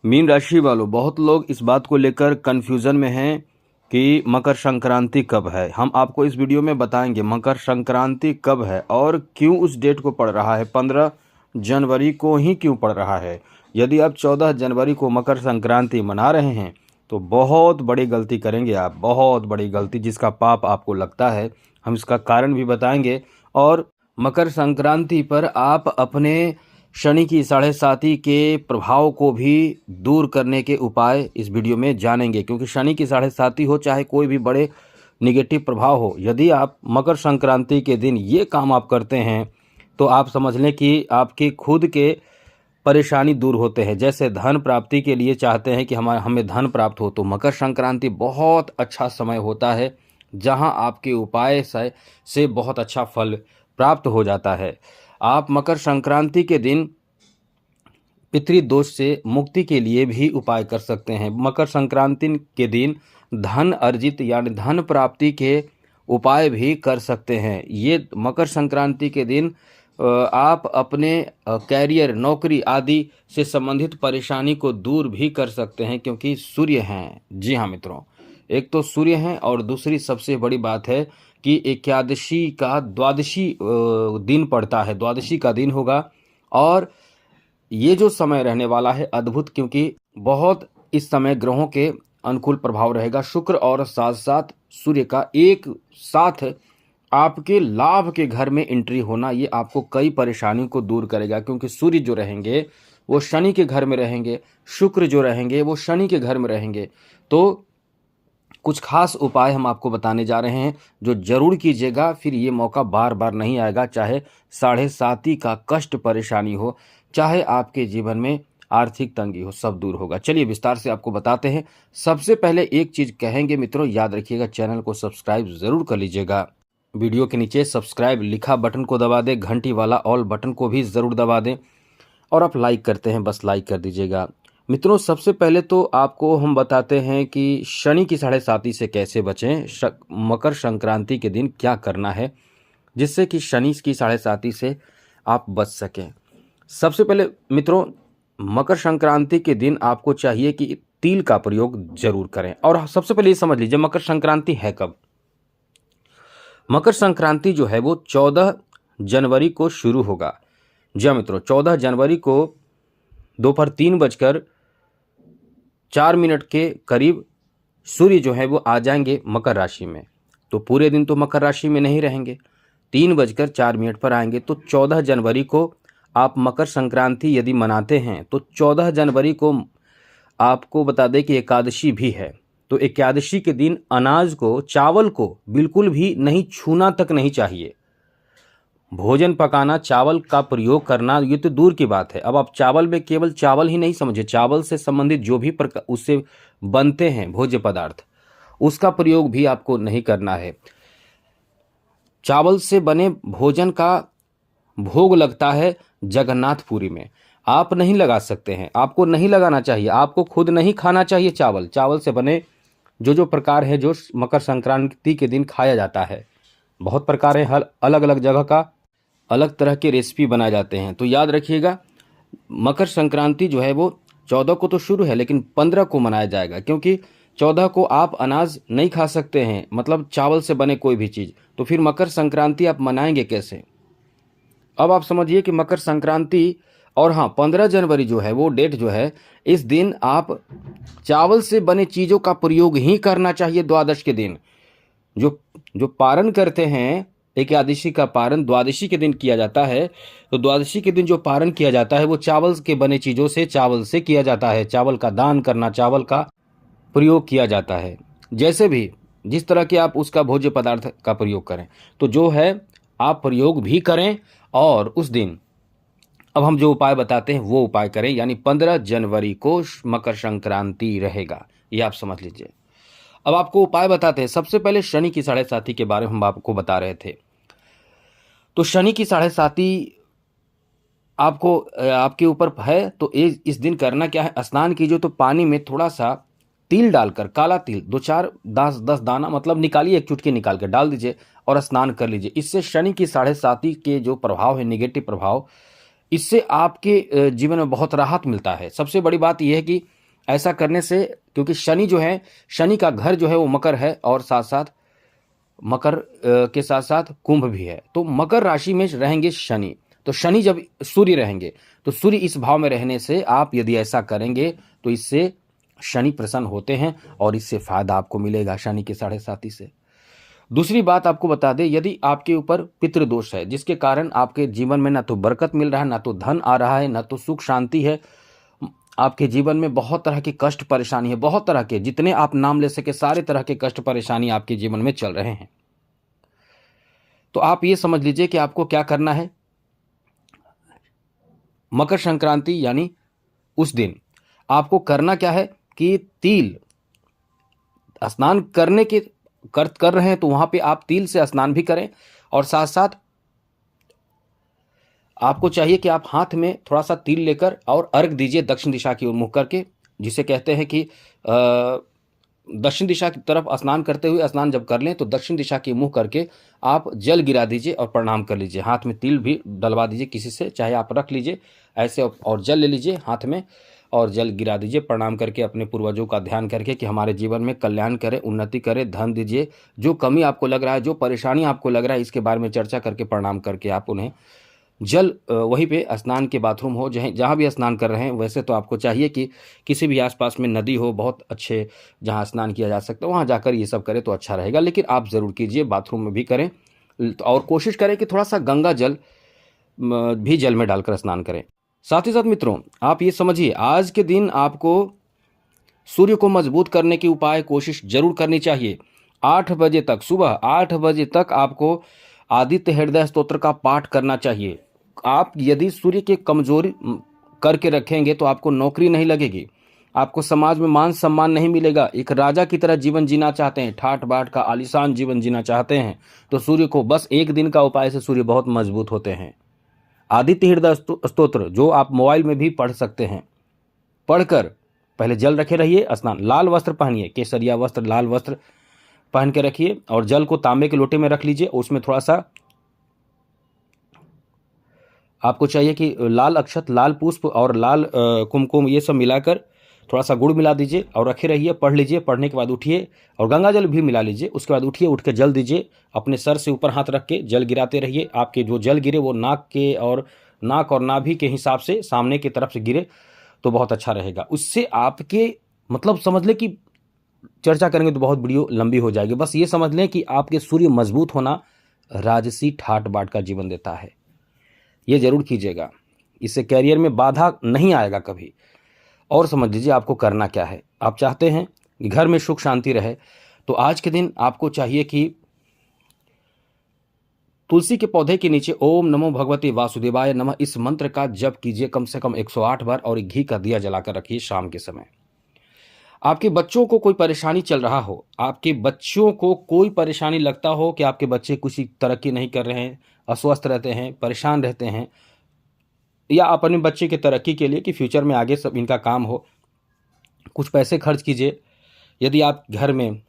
Mean राशि वालों, बहुत लोग इस बात को लेकर कंफ्यूजन में हैं कि मकर संक्रांति कब है। हम आपको इस वीडियो में बताएंगे मकर संक्रांति कब है और क्यों उस डेट को पड़ रहा है, 15 जनवरी को ही क्यों पड़ रहा है। यदि आप 14 जनवरी को मकर संक्रांति मना रहे हैं तो बहुत बड़ी गलती करेंगे आप, बहुत बड़ी गलती, जिसका पाप आपको लगता है। हम इसका कारण भी बताएंगे और मकर संक्रांति पर आप अपने शनि की 7.5 के प्रभाव को भी दूर करने के उपाय इस वीडियो में जानेंगे। क्योंकि शनि की 7.5 हो चाहे कोई भी बड़े निगेटिव प्रभाव हो, यदि आप मकर संक्रांति के दिन ये काम आप करते हैं तो आप समझ लें कि आपके खुद के परेशानी दूर होते हैं। जैसे धन प्राप्ति के लिए चाहते हैं कि हमें धन प्राप्त हो, तो मकर संक्रांति बहुत अच्छा समय होता है जहां आपके उपाय से बहुत अच्छा फल प्राप्त हो जाता है। आप मकर संक्रांति के दिन पितृदोष से मुक्ति के लिए भी उपाय कर सकते हैं। मकर संक्रांति के दिन धन अर्जित यानी धन प्राप्ति के उपाय भी कर सकते हैं। ये मकर संक्रांति के दिन आप अपने कैरियर, नौकरी आदि से संबंधित परेशानी को दूर भी कर सकते हैं, क्योंकि सूर्य हैं। जी हाँ मित्रों, एक तो सूर्य हैं और दूसरी सबसे बड़ी बात है कि एकादशी का द्वादशी दिन पड़ता है, द्वादशी का दिन होगा। और ये जो समय रहने वाला है अद्भुत, क्योंकि बहुत इस समय ग्रहों के अनुकूल प्रभाव रहेगा। शुक्र और साथ साथ सूर्य का एक साथ आपके लाभ के घर में एंट्री होना, ये आपको कई परेशानियों को दूर करेगा। क्योंकि सूर्य जो रहेंगे वो शनि के घर में रहेंगे, शुक्र जो रहेंगे वो शनि के घर में रहेंगे। तो कुछ खास उपाय हम आपको बताने जा रहे हैं जो जरूर कीजिएगा, फिर ये मौका बार बार नहीं आएगा। चाहे 7.5 का कष्ट परेशानी हो, चाहे आपके जीवन में आर्थिक तंगी हो, सब दूर होगा। चलिए विस्तार से आपको बताते हैं। सबसे पहले एक चीज कहेंगे मित्रों, याद रखिएगा, चैनल को सब्सक्राइब जरूर कर लीजिएगा। वीडियो के नीचे सब्सक्राइब लिखा बटन को दबा दें, घंटी वाला ऑल बटन को भी जरूर दबा दें, और आप लाइक करते हैं बस लाइक कर दीजिएगा। मित्रों सबसे पहले तो आपको हम बताते हैं कि शनि की 7.5 से कैसे बचें, मकर संक्रांति के दिन क्या करना है जिससे कि शनि की 7.5 से आप बच सकें। सबसे पहले मित्रों, मकर संक्रांति के दिन आपको चाहिए कि तिल का प्रयोग जरूर करें। और सबसे पहले ये समझ लीजिए मकर संक्रांति है कब। मकर संक्रांति जो है वो 14 जनवरी को शुरू होगा। जी मित्रों, 14 जनवरी को दोपहर 3:04 के करीब सूर्य जो है वो आ जाएंगे मकर राशि में। तो पूरे दिन तो मकर राशि में नहीं रहेंगे, 3:04 पर आएंगे। तो 14 जनवरी को आप मकर संक्रांति यदि मनाते हैं तो 14 जनवरी को आपको बता दें कि एकादशी भी है। तो एकादशी के दिन अनाज को, चावल को बिल्कुल भी नहीं छूना तक नहीं चाहिए। भोजन पकाना, चावल का प्रयोग करना, ये तो दूर की बात है। अब आप चावल में केवल चावल ही नहीं समझे, चावल से संबंधित जो भी उससे बनते हैं भोज्य पदार्थ, उसका प्रयोग भी आपको नहीं करना है। चावल से बने भोजन का भोग लगता है जगन्नाथपुरी में, आप नहीं लगा सकते हैं, आपको नहीं लगाना चाहिए, आपको खुद नहीं खाना चाहिए। चावल से बने जो प्रकार है जो मकर संक्रांति के दिन खाया जाता है, बहुत प्रकार है, हर अलग अलग जगह का अलग तरह के रेसिपी बनाए जाते हैं। तो याद रखिएगा, मकर संक्रांति जो है वो 14 को तो शुरू है लेकिन 15 को मनाया जाएगा, क्योंकि 14 को आप अनाज नहीं खा सकते हैं, मतलब चावल से बने कोई भी चीज़। तो फिर मकर संक्रांति आप मनाएंगे कैसे। अब आप समझिए कि मकर संक्रांति, और हाँ 15 जनवरी जो है वो डेट जो है, इस दिन आप चावल से बने चीज़ों का प्रयोग ही करना चाहिए। द्वादश के दिन जो पारण करते हैं, एकादशी का पारण द्वादशी के दिन किया जाता है। तो द्वादशी के दिन जो पारण किया जाता है वो चावल के बने चीज़ों से, चावल से किया जाता है। चावल का दान करना, चावल का प्रयोग किया जाता है। जैसे भी जिस तरह के आप उसका भोज्य पदार्थ का प्रयोग करें, तो जो है आप प्रयोग भी करें। और उस दिन अब हम जो उपाय बताते हैं वो उपाय करें, यानी 15 जनवरी को मकर संक्रांति रहेगा, ये आप समझ लीजिए। अब आपको उपाय बताते हैं। सबसे पहले शनि की 7.5 के बारे में हम आपको बता रहे थे। तो शनि की 7.5 आपको आपके ऊपर है, तो इस दिन करना क्या है, स्नान कीजिए तो पानी में थोड़ा सा तिल डालकर, काला तिल 2-4-10 दाना मतलब निकालिए, एक चुटकी निकाल कर डाल दीजिए और स्नान कर लीजिए। इससे शनि की 7.5 के जो प्रभाव है, निगेटिव प्रभाव, इससे आपके जीवन में बहुत राहत मिलता है। सबसे बड़ी बात यह है कि ऐसा करने से, क्योंकि शनि जो है, शनि का घर जो है वो मकर है और साथ साथ मकर के साथ साथ कुंभ भी है। तो मकर राशि में रहेंगे शनि, तो शनि जब सूर्य रहेंगे तो सूर्य इस भाव में रहने से आप यदि ऐसा करेंगे तो इससे शनि प्रसन्न होते हैं और इससे फायदा आपको मिलेगा शनि के 7.5 से। दूसरी बात आपको बता दें, यदि आपके ऊपर पितृदोष है जिसके कारण आपके जीवन में ना तो बरकत मिल रहा है, ना तो धन आ रहा है, ना तो सुख शांति है, आपके जीवन में बहुत तरह की कष्ट परेशानी है, बहुत तरह के, जितने आप नाम ले सके सारे तरह के कष्ट परेशानी आपके जीवन में चल रहे हैं, तो आप ये समझ लीजिए कि आपको क्या करना है। मकर संक्रांति यानी उस दिन आपको करना क्या है कि तिल स्नान करने के कर रहे हैं तो वहां पे आप तिल से स्नान भी करें, और साथ साथ आपको चाहिए कि आप हाथ में थोड़ा सा तिल लेकर और अर्घ दीजिए दक्षिण दिशा की ओर मुख करके, जिसे कहते हैं कि दक्षिण दिशा की तरफ स्नान करते हुए स्नान जब कर लें तो दक्षिण दिशा की मुंह करके आप जल गिरा दीजिए और प्रणाम कर लीजिए। हाथ में तिल भी डलवा दीजिए किसी से, चाहे आप रख लीजिए ऐसे, और जल ले लीजिए हाथ में और जल गिरा दीजिए प्रणाम करके, अपने पूर्वजों का ध्यान करके कि हमारे जीवन में कल्याण करे, उन्नति करे, धन दीजिए। जो कमी आपको लग रहा है, जो परेशानी आपको लग रहा है, इसके बारे में चर्चा करके प्रणाम करके आप उन्हें जल, वहीं पे स्नान के बाथरूम हो, जहाँ भी स्नान कर रहे हैं, वैसे तो आपको चाहिए कि किसी भी आसपास में नदी हो बहुत अच्छे जहाँ स्नान किया जा सकता है, वहाँ जाकर ये सब करें तो अच्छा रहेगा। लेकिन आप ज़रूर कीजिए, बाथरूम में भी करें, और कोशिश करें कि थोड़ा सा गंगा जल भी जल में डालकर स्नान करें। साथ ही साथ मित्रों, आप ये समझिए, आज के दिन आपको सूर्य को मजबूत करने के उपाय कोशिश जरूर करनी चाहिए। 8 बजे तक, सुबह 8 बजे तक आपको आदित्य हृदय स्तोत्र का पाठ करना चाहिए। आप यदि सूर्य के कमजोरी करके रखेंगे तो आपको नौकरी नहीं लगेगी, आपको समाज में मान सम्मान नहीं मिलेगा। एक राजा की तरह जीवन जीना चाहते हैं, ठाट बाट का आलीशान जीवन जीना चाहते हैं, तो सूर्य को बस एक दिन का उपाय से सूर्य बहुत मजबूत होते हैं। आदित्य हृदय स्तोत्र जो आप मोबाइल में भी पढ़ सकते हैं, पढ़कर पहले जल रखे रहिए, स्नान, लाल वस्त्र पहनिए, केसरिया वस्त्र, लाल वस्त्र पहन के रखिए, और जल को तांबे के लोटे में रख लीजिए। उसमें थोड़ा सा आपको चाहिए कि लाल अक्षत, लाल पुष्प और लाल कुमकुम ये सब मिलाकर थोड़ा सा गुड़ मिला दीजिए और रखे रहिए, पढ़ लीजिए। पढ़ने के बाद उठिए और गंगा जल भी मिला लीजिए। उसके बाद उठिए, उठ के जल दीजिए, अपने सर से ऊपर हाथ रख के जल गिराते रहिए। आपके जो जल गिरे वो नाक और नाभि के हिसाब से सामने की तरफ से गिरे तो बहुत अच्छा रहेगा। उससे आपके, मतलब समझ लें कि चर्चा करेंगे तो बहुत वीडियो लंबी हो जाएगी, बस ये समझ लें कि आपके सूर्य मजबूत होना राजसी ठाट बाट का जीवन देता है। ये जरूर कीजिएगा, इससे कैरियर में बाधा नहीं आएगा कभी। और समझ लीजिए आपको करना क्या है। आप चाहते हैं कि घर में सुख शांति रहे, तो आज के दिन आपको चाहिए कि तुलसी के पौधे के नीचे ओम नमो भगवते वासुदेवाय नमः इस मंत्र का जप कीजिए कम से कम 108 बार, और घी का दिया जलाकर रखिए शाम के समय। आपके बच्चों को कोई परेशानी चल रहा हो, आपके बच्चों को कोई परेशानी लगता हो कि आपके बच्चे कुछ तरक्की नहीं कर रहे हैं, अस्वस्थ रहते हैं, परेशान रहते हैं, या अपने बच्चे के तरक्की के लिए कि फ्यूचर में आगे सब इनका काम हो, कुछ पैसे खर्च कीजिए। यदि आप घर में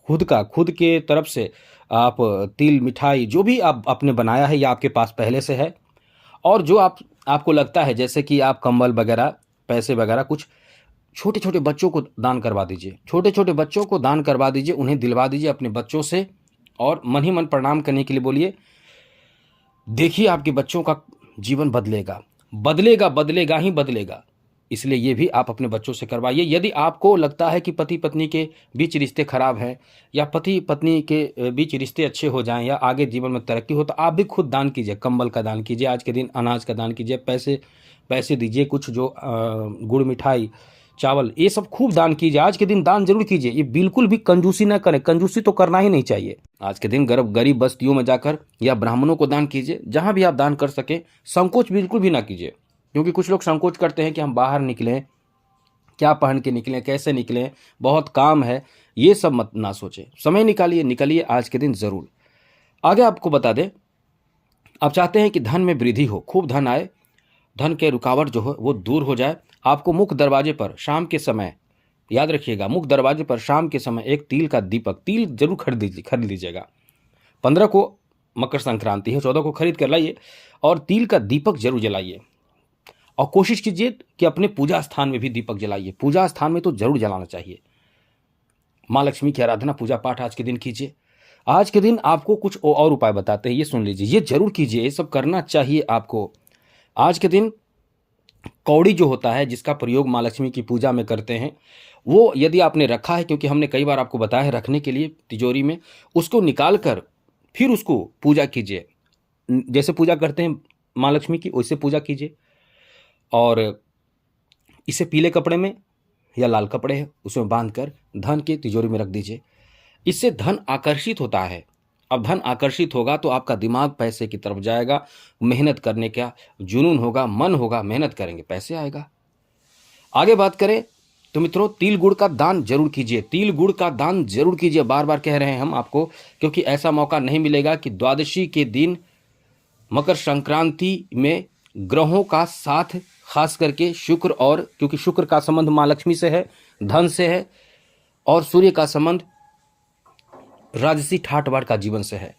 खुद के तरफ से आप तिल, मिठाई जो भी आप आपने बनाया है या आपके पास पहले से है, और जो आपको लगता है, जैसे कि आप कंबल वगैरह, पैसे वगैरह, कुछ छोटे छोटे बच्चों को दान करवा दीजिए। छोटे छोटे बच्चों को दान करवा दीजिए, उन्हें दिलवा दीजिए अपने बच्चों से, और मन ही मन प्रणाम करने के लिए बोलिए। देखिए आपके बच्चों का जीवन बदलेगा ही बदलेगा। इसलिए ये भी आप अपने बच्चों से करवाइए। यदि आपको लगता है कि पति पत्नी के बीच रिश्ते खराब हैं, या पति पत्नी के बीच रिश्ते अच्छे हो जाएं, या आगे जीवन में तरक्की हो, तो आप भी खुद दान कीजिए। कंबल का दान कीजिए, आज के दिन अनाज का दान कीजिए, पैसे दीजिए, कुछ जो गुड़, मिठाई, चावल, ये सब खूब दान कीजिए। आज के दिन दान जरूर कीजिए, ये बिल्कुल भी कंजूसी ना करें, कंजूसी तो करना ही नहीं चाहिए। आज के दिन गरीब बस्तियों में जाकर या ब्राह्मणों को दान कीजिए, जहां भी आप दान कर सके। संकोच बिल्कुल भी ना कीजिए, क्योंकि कुछ लोग संकोच करते हैं कि हम बाहर निकलें, क्या पहन के निकलें, कैसे निकलें, बहुत काम है, ये सब मत ना सोचें। समय निकालिए आज के दिन जरूर। आगे आपको बता दें, आप चाहते हैं कि धन में वृद्धि हो, खूब धन आए, धन के रुकावट जो हो वो दूर हो जाए। आपको मुख्य दरवाजे पर शाम के समय, याद रखिएगा, मुख्य दरवाजे पर शाम के समय एक तिल का दीपक, तिल जरूर खरीद लीजिएगा। 15 को मकर संक्रांति है, 14 को खरीद कर लाइए और तिल का दीपक जरूर जलाइए। और कोशिश कीजिए कि अपने पूजा स्थान में भी दीपक जलाइए। पूजा स्थान में तो जरूर जलाना चाहिए। माँ लक्ष्मी की आराधना पूजा पाठ आज के दिन कीजिए। आज के दिन आपको कुछ और उपाय बताते हैं, ये सुन लीजिए, ये जरूर कीजिए, ये सब करना चाहिए आपको। आज के दिन कौड़ी जो होता है, जिसका प्रयोग माँ लक्ष्मी की पूजा में करते हैं, वो यदि आपने रखा है, क्योंकि हमने कई बार आपको बताया है रखने के लिए तिजोरी में, उसको निकाल कर फिर उसको पूजा कीजिए। जैसे पूजा करते हैं माँ लक्ष्मी की, वैसे पूजा कीजिए। और इसे पीले कपड़े में या लाल कपड़े है उसमें बांध कर धन की तिजोरी में रख दीजिए। इससे धन आकर्षित होता है। अब धन आकर्षित होगा तो आपका दिमाग पैसे की तरफ जाएगा, मेहनत करने का जुनून होगा, मन होगा, मेहनत करेंगे, पैसे आएगा। आगे बात करें तो मित्रों, तिल गुड़ का दान जरूर कीजिए। तिल गुड़ का दान जरूर कीजिए, बार बार कह रहे हैं हम आपको, क्योंकि ऐसा मौका नहीं मिलेगा कि द्वादशी के दिन मकर संक्रांति में ग्रहों का साथ, खास करके शुक्र, और क्योंकि शुक्र का संबंध माँ लक्ष्मी से है, धन से है, और सूर्य का संबंध राजसी ठाट बाट का जीवन से है,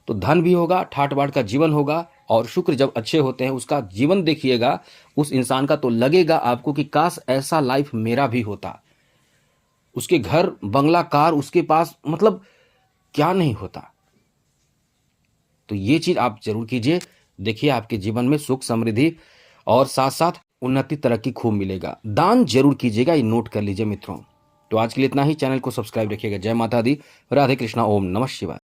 तो धन भी होगा, ठाट बाट का जीवन होगा। और शुक्र जब अच्छे होते हैं, उसका जीवन देखिएगा उस इंसान का, तो लगेगा आपको कि काश ऐसा लाइफ मेरा भी होता। उसके घर, बंगला, कार उसके पास, मतलब क्या नहीं होता। तो ये चीज आप जरूर कीजिए। देखिए आपके जीवन में सुख, समृद्धि और साथ साथ उन्नति, तरक्की खूब मिलेगा। दान जरूर कीजिएगा, ये नोट कर लीजिए मित्रों। तो आज के लिए इतना ही। चैनल को सब्सक्राइब रखिएगा। जय माता दी, राधे कृष्णा, ओम नमः शिवाय।